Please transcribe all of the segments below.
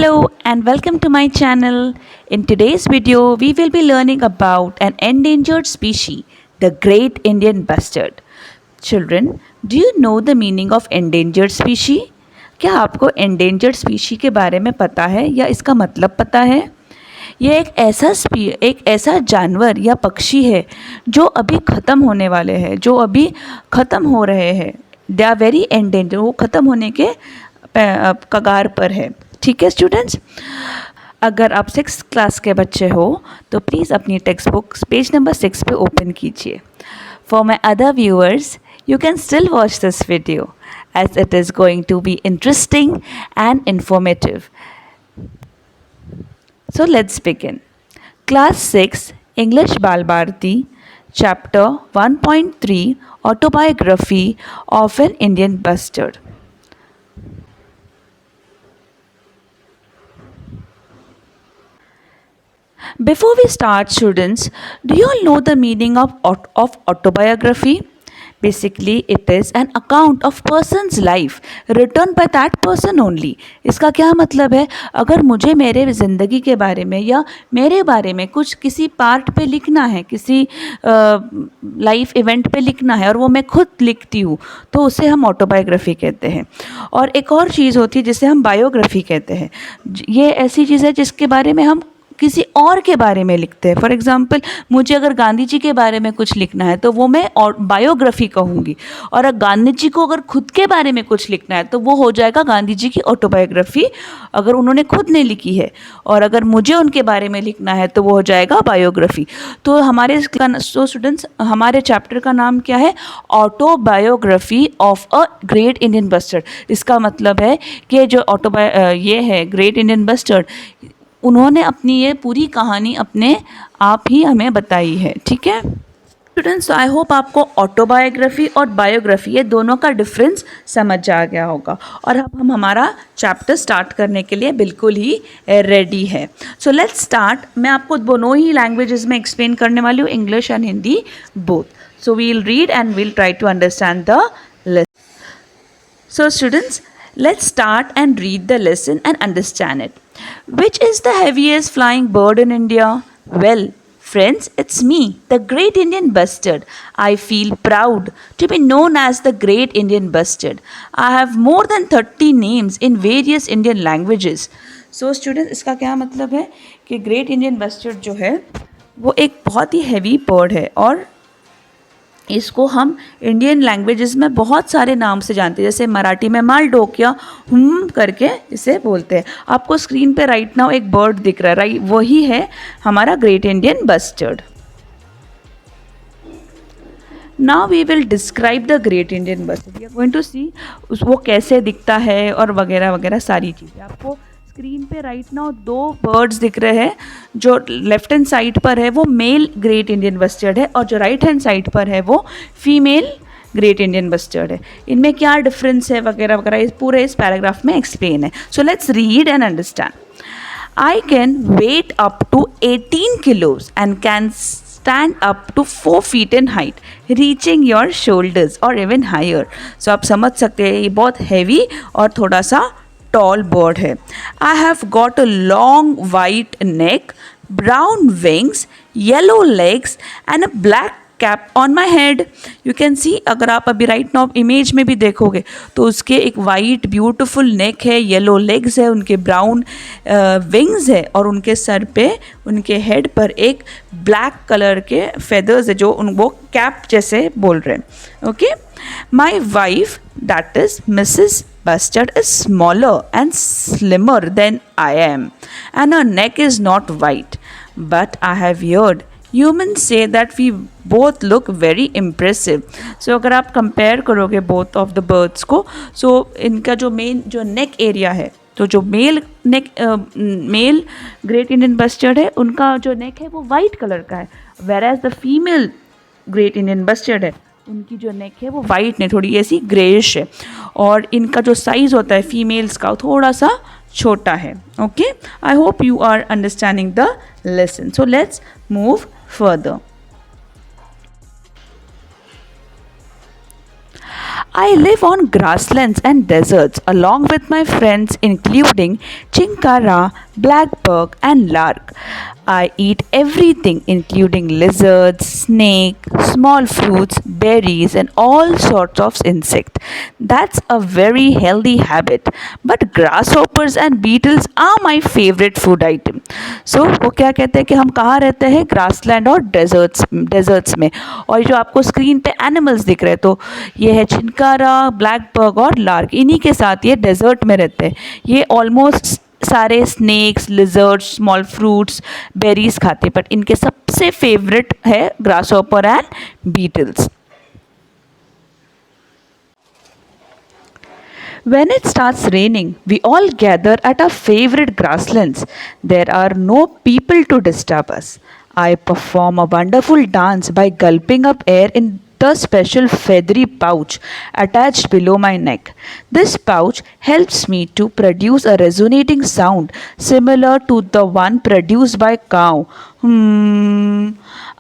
Hello and welcome to my channel. In today's video, we will be learning about an endangered species, the Great Indian Bustard. Children, do you know the meaning of endangered species? क्या आपको endangered species के बारे में पता है या इसका मतलब पता है? ये एक ऐसा जानवर या पक्षी है जो अभी ख़त्म होने वाले हैं, जो अभी ख़त्म हो रहे हैं. दे आर वेरी एंडेंजर, वो ख़त्म होने के कगार पर है. ठीक है स्टूडेंट्स, अगर आप 6th क्लास के बच्चे हो तो प्लीज़ अपनी टेक्स्ट बुक पेज नंबर 6 पे ओपन कीजिए. For my other viewers, you can still watch this video as it is going to be interesting and informative. So let's begin. Class 6 English Bal Bharati, Chapter 1.3 Autobiography of an Indian Bustard. Before we start, students, do you all know the meaning of autobiography? Basically, it is an account of person's life written by that person only. इसका क्या मतलब है? अगर मुझे मेरे ज़िंदगी के बारे में या मेरे बारे में कुछ किसी पार्ट पे लिखना है, किसी लाइफ इवेंट पे लिखना है और वो मैं खुद लिखती हूँ, तो उसे हम ऑटोबायोग्राफी कहते हैं. और एक और चीज़ होती है जिसे हम बायोग्राफी कहते हैं. ये ऐसी चीज़ है जिसके बारे में हम किसी और के बारे में लिखते हैं. फॉर एग्ज़ाम्पल, मुझे अगर गांधी जी के बारे में कुछ लिखना है तो वो मैं और बायोग्राफी कहूँगी, और अगर गांधी जी को अगर खुद के बारे में कुछ लिखना है तो वो हो जाएगा गांधी जी की ऑटोबायोग्राफी, अगर उन्होंने खुद ने लिखी है. और अगर मुझे उनके बारे में लिखना है तो वो हो जाएगा बायोग्राफी. तो हमारे स्टूडेंट्स, हमारे चैप्टर का नाम क्या है? Autobiography of a great Indian bustard. इसका मतलब है कि जो ये है ग्रेट इंडियन बस्टर्ड, उन्होंने अपनी ये पूरी कहानी अपने आप ही हमें बताई है. ठीक है स्टूडेंट्स, आई होप आपको ऑटोबायोग्राफी और बायोग्राफी ये दोनों का डिफरेंस समझ आ गया होगा. और अब हम हमारा चैप्टर स्टार्ट करने के लिए बिल्कुल ही रेडी है. So let's start. मैं आपको दोनों ही लैंग्वेजेस में एक्सप्लेन करने वाली हूँ, English and Hindi both. So we will read and will try to understand the lesson. So students, let's start and read the lesson and understand it. Which is the heaviest flying bird in India? Well, friends, it's me, the Great Indian Bustard. I feel proud to be known as the Great Indian Bustard. I have more than 30 names in various Indian languages. So students, इसका क्या मतलब है कि Great Indian Bustard जो है वो एक बहुत ही heavy bird है, और इसको हम इंडियन लैंग्वेजेस में बहुत सारे नाम से जानते हैं. जैसे मराठी में मालडोकिया करके इसे बोलते हैं. आपको स्क्रीन पे राइट नाउ एक बर्ड दिख रहा है, राइट? वही है हमारा great Indian bustard. Now we will describe the great Indian bustard. We are going to see वो कैसे दिखता है और वगैरह वगैरह सारी चीज़ें. आपको स्क्रीन पे राइट नाउ 2 बर्ड्स दिख रहे हैं. जो लेफ्ट हैंड साइड पर है वो मेल ग्रेट इंडियन बस्टर्ड है, और जो राइट हैंड साइड पर है वो फीमेल ग्रेट इंडियन बस्टर्ड है. इनमें क्या डिफरेंस है वगैरह वगैरह इस पूरे इस पैराग्राफ में एक्सप्लेन है. So let's read and understand. I can weight up to 18 kilos and can stand up to 4 feet in height, reaching your shoulders or even higher. So आप समझ सकते हैं ये बहुत हैवी और थोड़ा सा tall bird है. I have got a long white neck, brown wings, yellow legs and a black cap on my head. You can see, अगर आप अभी राइट नाउ इमेज में भी देखोगे तो उसके एक वाइट ब्यूटीफुल नेक है, येलो लेग्स है, उनके ब्राउन विंग्स है, और उनके सर पे, उनके हेड पर एक ब्लैक कलर के फेदर्स है जो वो कैप जैसे बोल रहे हैं. Okay, my wife that is Mrs Bustard is smaller and slimmer than I am, and her neck is not white. But I have heard humans say that we both look very impressive. So अगर आप compare करोगे both of the birds को, so इनका जो main जो neck area है, तो जो मेल ग्रेट इंडियन बस्टर्ड है उनका जो नेक है वो वाइट कलर का है, whereas the female great Indian bustard है उनकी जो नेक है वो वाइट नहीं, थोड़ी ऐसी ग्रेइश है, और इनका जो साइज़ होता है फीमेल्स का थोड़ा सा छोटा है. Okay, I hope you are understanding the lesson. So let's move further. I live on grasslands and deserts along with my friends, including chinkara, blackbird, and lark. I eat everything, including lizards, snake, small fruits, berries, and all sorts of insects. That's a very healthy habit. But grasshoppers and beetles are my favorite food item. So वो क्या कहते हैं कि हम कहाँ रहते हैं, grassland और डेजर्ट्स में। और जो आपको स्क्रीन पे एनिमल्स दिख रहे हैं, तो ये है चिनकारा, ब्लैक बग और लार्क, इन्हीं के साथ ये डेजर्ट में रहते हैं। ये ऑलमोस्ट सारे snakes, lizards, small fruits, berries खाते हैं, बट इनके सबसे फेवरेट है grasshopper and beetles. When it starts raining, we all gather at our favorite grasslands. There are no people to disturb us. I perform a wonderful dance by gulping up air in the special feathery pouch attached below my neck. This pouch helps me to produce a resonating sound similar to the one produced by cow. Hmm.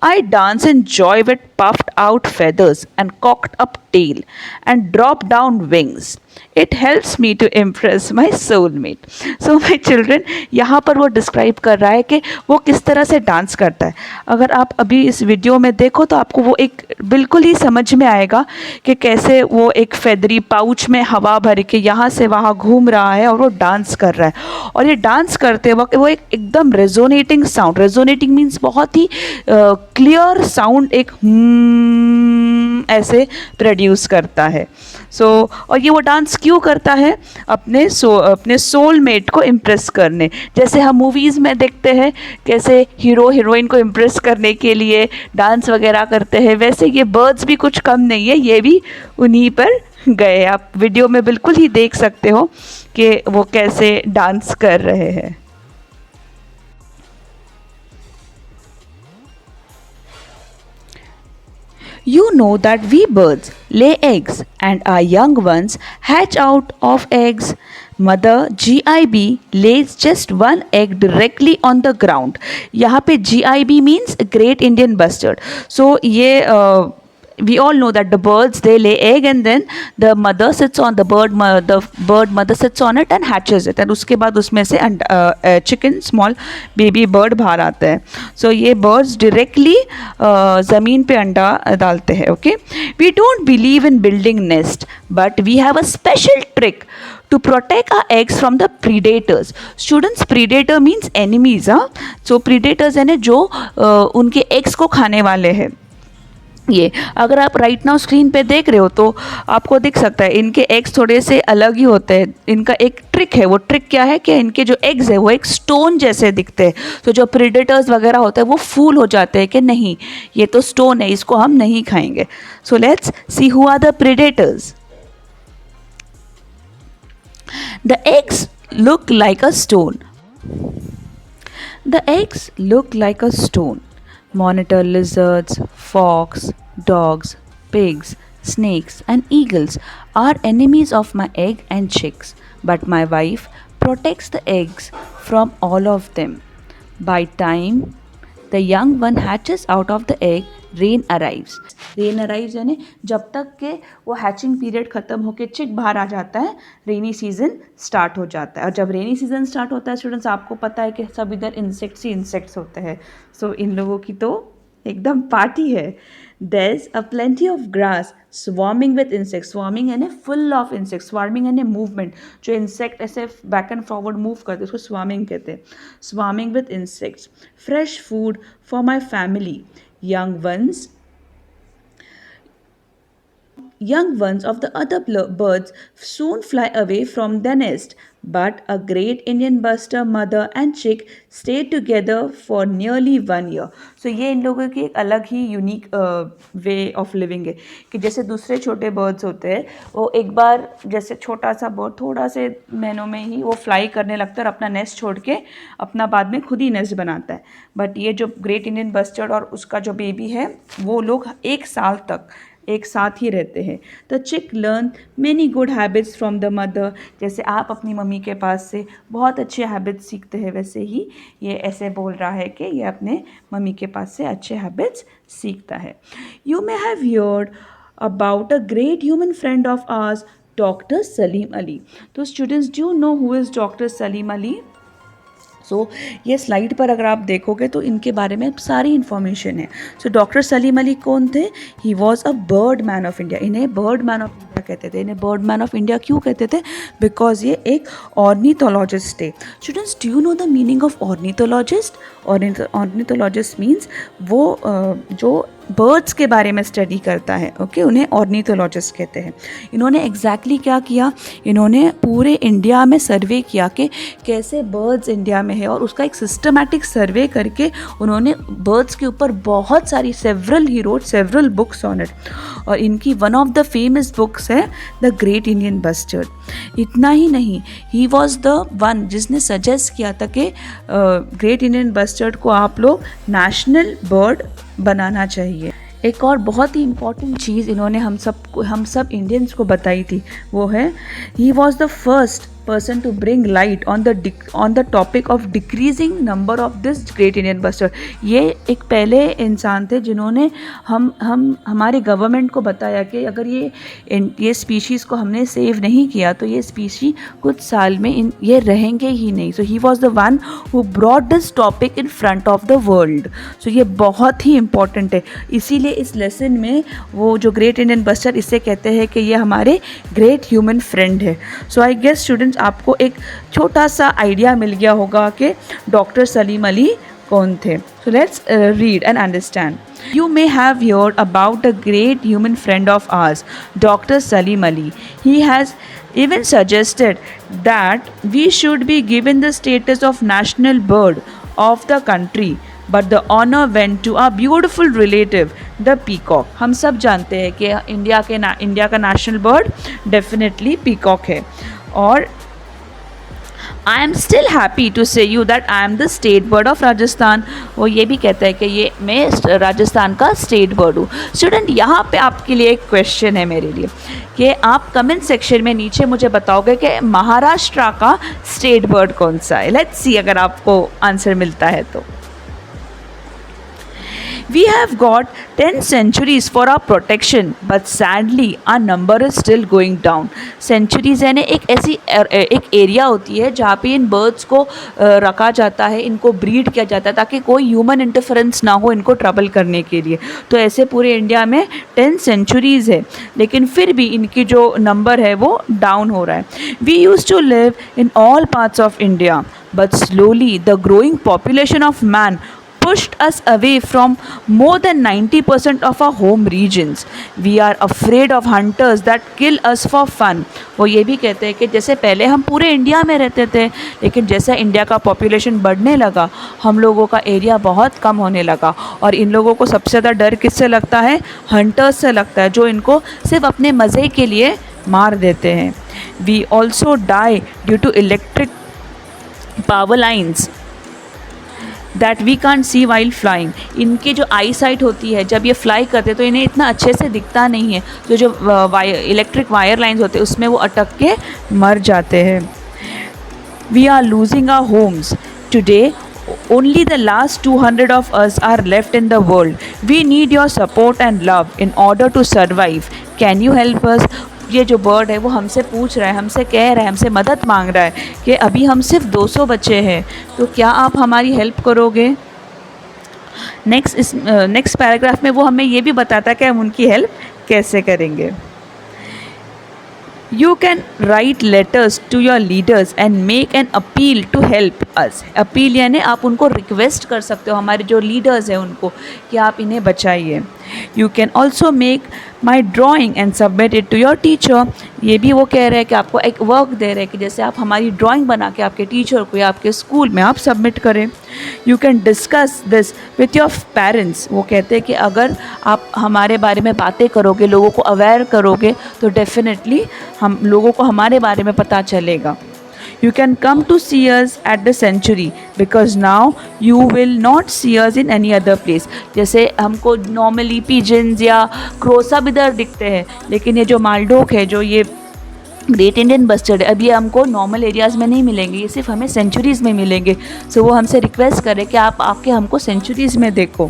I dance in joy with puffed out feathers and cocked up tail and drop down wings. It helps me to impress my soulmate. So my children, यहाँ पर वो describe कर रहा है कि वो किस तरह से डांस करता है। अगर आप अभी इस वीडियो में देखो तो आपको वो एक बिल्कुल ही समझ में आएगा कि कैसे वो एक फेदरी पाउच में हवा भर के यहाँ से वहाँ घूम रहा है और वो डांस कर रहा है। और ये डांस करते वक्त वो एक एकदम रेजोनेटिंग साउंड, रेजोनेटिंग मीन्स बहुत ही क्लियर साउंड, एक ऐसे प्रोड्यूस करता है। और ये वो डांस क्यों करता है? अपने सोलमेट को इम्प्रेस करने। जैसे हम मूवीज़ में देखते हैं कैसे हीरो हीरोइन को इम्प्रेस करने के लिए डांस वगैरह करते हैं, वैसे ये बर्ड्स भी कुछ कम नहीं है, ये भी उन्हीं पर गए। आप वीडियो में बिल्कुल ही देख सकते हो कि वो कैसे डांस कर रहे हैं। You know that we birds lay eggs and our young ones hatch out of eggs. Mother GIB lays just one egg directly on the ground. यहाँ पे GIB means Great Indian Bustard. So ये we all know that the birds, they lay egg and then the mother sits on the bird mother sits on it and hatches it, and उसके बाद उसमें से chicken, small baby bird बाहर आता है। So ये birds directly ज़मीन पे अंडा डालते हैं। Okay, we don't believe in building nest, but we have a special trick to protect our eggs from the predators. Students, predator means enemies, हाँ। So predators यानी जो उनके eggs को खाने वाले हैं। ये अगर आप राइट नाउ स्क्रीन पे देख रहे हो तो आपको दिख सकता है इनके एग्स थोड़े से अलग ही होते हैं। इनका एक ट्रिक है, वो ट्रिक क्या है कि इनके जो एग्स है वो एक स्टोन जैसे दिखते हैं। तो जो प्रेडेटर्स वगैरह होते हैं वो फूल हो जाते हैं कि नहीं, ये तो स्टोन है, इसको हम नहीं खाएंगे। So let's see who are the predators. The eggs look like a stone. The eggs look like a stone. Monitor lizards, fox, dogs, pigs, snakes, and eagles are enemies of my egg and chicks, but my wife protects the eggs from all of them. By time the young one hatches out of the egg, rain arrives. Rain arrives यानी जब तक के वो hatching period ख़त्म होकर चिक बाहर आ जाता है, रेनी सीजन स्टार्ट हो जाता है। और जब रेनी सीजन स्टार्ट होता है स्टूडेंट्स, आपको पता है कि सब इधर इंसेक्ट्स ही इंसेक्ट्स होते हैं। सो इन लोगों की तो एकदम पार्टी है। There's a plenty of grass swarming with insects. Swarming यानी full of insects. Swarming यानी movement, जो इंसेक्ट ऐसे बैक एंड फॉरवर्ड मूव करते हैं उसको swarming कहते हैं। Swarming with insects. Fresh food for my family. Young ones of the other birds soon fly away from the nest, but a great Indian buster mother and chick stay together for nearly 1 year. So ये इन लोगों की एक अलग ही unique way of living है कि जैसे दूसरे छोटे बर्ड्स होते हैं वो एक बार जैसे छोटा सा बर्ड थोड़ा से महीनों में ही वो फ्लाई करने लगता है और अपना नेस्ट छोड़ के अपना बाद में खुद ही नेस्ट बनाता है। बट ये जो ग्रेट इंडियन बस्टर्ड और उसका जो बेबी है वो लोग 1 साल तक एक साथ ही रहते हैं। द चिक learn many good habits from the mother. जैसे आप अपनी मम्मी के पास से बहुत अच्छे हैबिट्स सीखते हैं, वैसे ही ये ऐसे बोल रहा है कि ये अपने मम्मी के पास से अच्छे हैबिट्स सीखता है। You may have heard about a great human friend of ours, Dr. Salim Ali. So students, do you know who is Dr. Salim Ali? सो ये स्लाइड पर अगर आप देखोगे तो इनके बारे में सारी इन्फॉर्मेशन है. सो डॉक्टर सलीम अली कौन थे? He was a bird man of India. इन्हें बर्ड मैन ऑफ इंडिया कहते थे. इन्हें बर्ड मैन ऑफ इंडिया क्यों कहते थे? बिकॉज ये एक ऑर्निथोलॉजिस्ट थे. Students, do you know the meaning of ornithologist? Ornithologist means वो जो बर्ड्स के बारे में स्टडी करता है. ओके, उन्हें ऑर्निथोलॉजिस्ट कहते हैं. इन्होंने एग्जैक्टली क्या किया? इन्होंने पूरे इंडिया में सर्वे किया कि कैसे बर्ड्स इंडिया में है, और उसका एक सिस्टमैटिक सर्वे करके उन्होंने बर्ड्स के ऊपर बहुत सारी he wrote several books on it. और इनकी one of the famous books है द ग्रेट इंडियन बस्टर्ड. इतना ही नहीं, ही वॉज द वन जिसने सजेस्ट किया था कि ग्रेट इंडियन बस्टर्ड को आप लोग नेशनल बर्ड बनाना चाहिए. एक और बहुत ही इम्पॉर्टेंट चीज़ इन्होंने हम सब इंडियंस को बताई थी, वो है ही was the first person to bring light on the topic of decreasing number of this great Indian bustard. ये एक पहले इंसान थे जिन्होंने हमारे गवर्नमेंट को बताया कि अगर ये स्पीशीज़ को हमने सेव नहीं किया तो ये स्पीशी कुछ साल में ये रहेंगे ही नहीं. So he was the one who brought this topic in front of the world. So ये बहुत ही इम्पॉर्टेंट है. इसीलिए इस लेसन में वो जो ग्रेट इंडियन बस्टर्ड, इसे कहते हैं कि ये हमारे ग्रेट ह्यूमन फ्रेंड है. सो आई गेस स्टूडेंट्स, आपको एक छोटा सा आइडिया मिल गया होगा कि डॉक्टर सलीम अली कौन थे. सो let's read and understand. You may have heard about a great human friend of ours, Dr. Salim Ali. He has even suggested that we should be given the status of national bird of the country, but the honor went to our beautiful relative, the peacock. हम सब जानते हैं कि India का national bird definitely peacock है. और I am still happy to say you that I am the state bird of Rajasthan. वो ये भी कहता है कि ये मैं राजस्थान का स्टेट बर्ड हूँ. स्टूडेंट, यहाँ पे आपके लिए एक क्वेश्चन है मेरे लिए कि आप कमेंट सेक्शन में नीचे मुझे बताओगे कि महाराष्ट्र का स्टेट बर्ड कौन सा है. लेट्स सी अगर आपको आंसर मिलता है तो. We have got 10 centuries for our protection, but sadly our number is still going down. Centuries यानी एक एरिया होती है जहाँ पे इन बर्ड्स को रखा जाता है, इनको ब्रीड किया जाता है ताकि कोई ह्यूमन इंटरफेरेंस ना हो इनको ट्रबल करने के लिए. तो ऐसे पूरे इंडिया में 10 सेंचुरीज है, लेकिन फिर भी इनकी जो नंबर है वो डाउन हो रहा है. We used to live in all parts of India, but slowly the growing population of man pushed us away from more than 90% of our home regions. We are afraid of hunters that kill us for fun. वो ये भी कहते हैं कि जैसे पहले हम पूरे इंडिया में रहते थे, लेकिन जैसा इंडिया का पॉपुलेशन बढ़ने लगा, हम लोगों का एरिया बहुत कम होने लगा, और इन लोगों को सबसे ज़्यादा डर किससे लगता है? हंटर्स से लगता है, जो इनको सिर्फ अपने मज़े के लिए मार देते हैं. We also die due to electric power lines that we can't see while flying. इनकी जो आई साइट होती है, जब ये फ्लाई करते हैं तो इन्हें इतना अच्छे से दिखता नहीं है, तो जो इलेक्ट्रिक वायर लाइंस होते हैं उसमें वो अटक के मर जाते हैं. We are losing our homes today. Only the last 200 of us are left in the world. We need your support and love in order to survive. Can you help us? ये जो बर्ड है वो हमसे पूछ रहा है, हमसे कह रहा है, हमसे मदद मांग रहा है कि अभी हम सिर्फ 200 बच्चे हैं, तो क्या आप हमारी हेल्प करोगे. नेक्स्ट पैराग्राफ में वो हमें ये भी बताता है कि हम उनकी हेल्प कैसे करेंगे. You can write letters to your leaders and make an appeal to help us. Appeal यानी आप उनको रिक्वेस्ट कर सकते हो, हमारे जो लीडर्स हैं उनको, कि आप इन्हें बचाइए. You can also make my drawing and submit it to your teacher. ये भी वो कह रहे हैं कि आपको एक वर्क दे रहे हैं कि जैसे आप हमारी ड्राइंग बना के आपके टीचर को या आपके स्कूल में आप सबमिट करें. You can discuss this with your parents. वो कहते हैं कि अगर आप हमारे बारे में बातें करोगे, लोगों को अवेयर करोगे, तो डेफिनेटली हम लोगों को हमारे बारे में पता चलेगा. You can come to see us at the sanctuary because now you will not see us in any other place. जैसे हमको नॉर्मली पिजन्स या क्रोसा भी इधर दिखते हैं, लेकिन ये जो मालडोक है, जो ये ग्रेट इंडियन बस्टर्ड अब ये हमको नॉर्मल एरियाज़ में नहीं मिलेंगे, ये सिर्फ हमें सेंचुरीज़ में मिलेंगे। सो वो हमसे रिक्वेस्ट करें कि आप आके हमको सेंचुरीज़ में देखो।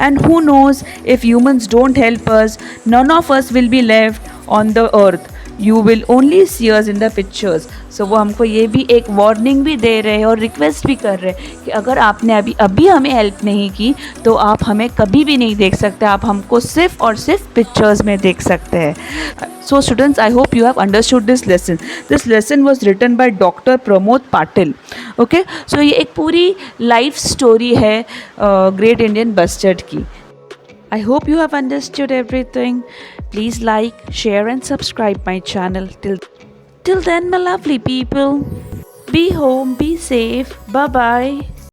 And who knows if humans don't help us, none of us will be left on the earth, you will only see us in the pictures. So वो हमको ये भी एक वार्निंग भी दे रहे हैं और रिक्वेस्ट भी कर रहे हैं कि अगर आपने अभी हमें हेल्प नहीं की तो आप हमें कभी भी नहीं देख सकते, आप हमको सिर्फ और सिर्फ पिक्चर्स में देख सकते हैं। So students, I hope you have understood this lesson. This lesson was written by Dr. Pramod Patil. Okay, so ये एक पूरी लाइफ स्टोरी है ग्रेट इंडियन बस्टर्ड की। I hope you have understood everything. Please like, share and subscribe my channel. Till then, my lovely people, be home, be safe, bye bye.